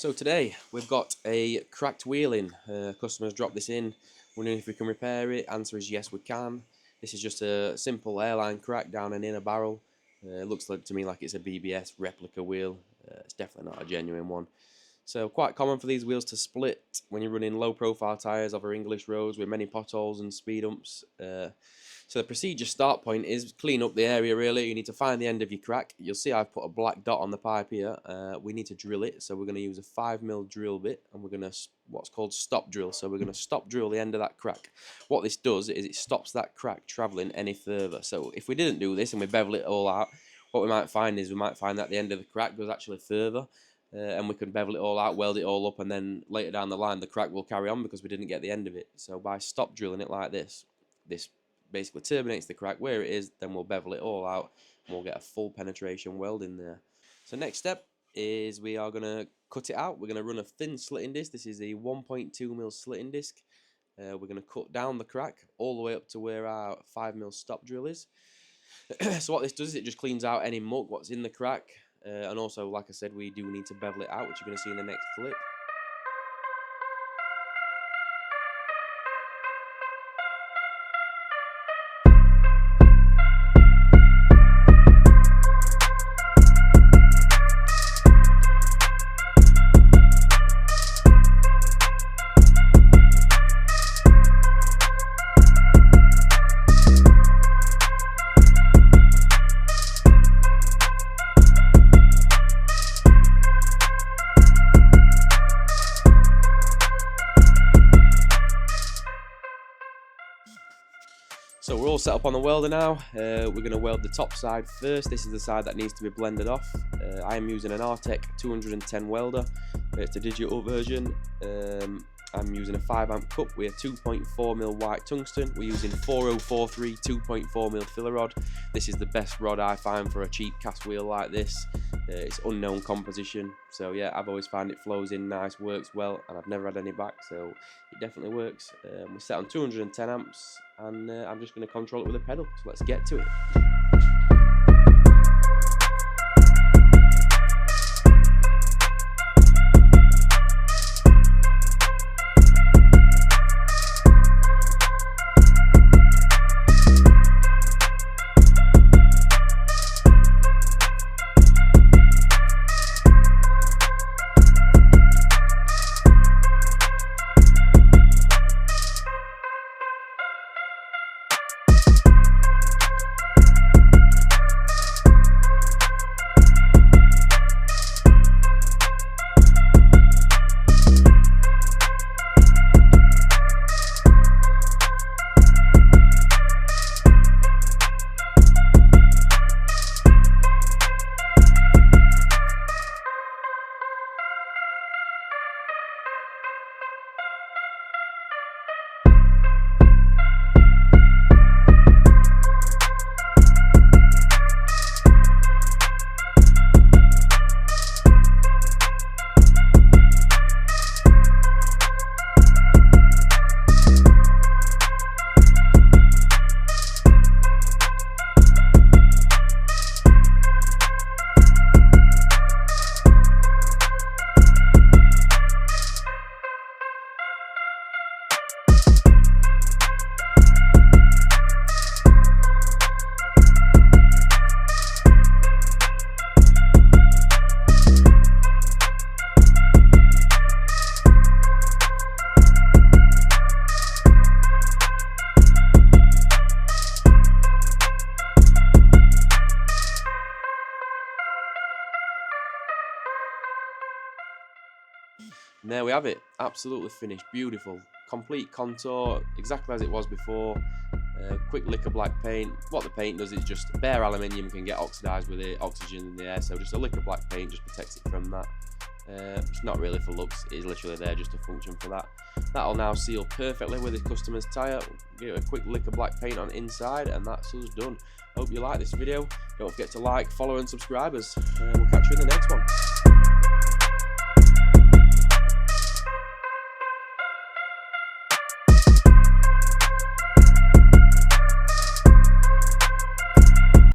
So today we've got a cracked wheel in. Customers dropped this in, wondering if we can repair it. Answer is yes, we can. This is just a simple HAIRLINE crack down an inner barrel. It looks to me like it's a BBS replica wheel. It's definitely not a genuine one. So quite common for these wheels to split when you're running low profile tyres over English roads with many potholes and speed humps. So the procedure start point is clean up the area really. You need to find the end of your crack. You'll see I've put a black dot on the pipe here. We need to drill it, so we're going to use a 5mm drill bit and we're going to what's called stop drill. So we're going to stop drill the end of that crack. What this does is it stops that crack travelling any further. So if we didn't do this and we bevel it all out, what we might find is that the end of the crack goes actually further. And we can bevel it all out, weld it all up, and then later down the line the crack will carry on because we didn't get the end of it. So by stop drilling it like this, this basically terminates the crack where it is, then we'll bevel it all out and we'll get a full penetration weld in there. So next step is we are going to cut it out. We're going to run a thin slitting disc. This is a 1.2mm slitting disc. We're going to cut down the crack all the way up to where our 5mm stop drill is. So what this does is it just cleans out any muck what's in the crack. And also, like I said, we do need to bevel it out, which you're going to see in the next clip. So we're all set up on the welder now. We're going to weld the top side first. This is the side that needs to be blended off. I am using an Artec 210 welder. It's a digital version. I'm using a 5 amp cup with a 2.4mm white tungsten. We're using 4043 2.4mm filler rod. This is the best rod I find for a cheap cast wheel like this. It's unknown composition, so yeah, I've always found it flows in nice, works well, and I've never had any back, so it definitely works. We're set on 210 amps, and I'm just going to control it with a pedal, so let's get to it. And there we have it, absolutely finished, beautiful, complete contour, exactly as it was before. Quick lick of black paint. What the paint does is just bare aluminium can get oxidised with it, oxygen in the air, so just a lick of black paint just protects it from that. It's not really for looks, it is literally there just to function for that. That'll now seal perfectly with the customer's tyre. Give it a quick lick of black paint on inside and that's us done. Hope you like this video. Don't forget to like, follow and subscribe us. We'll catch you in the next one.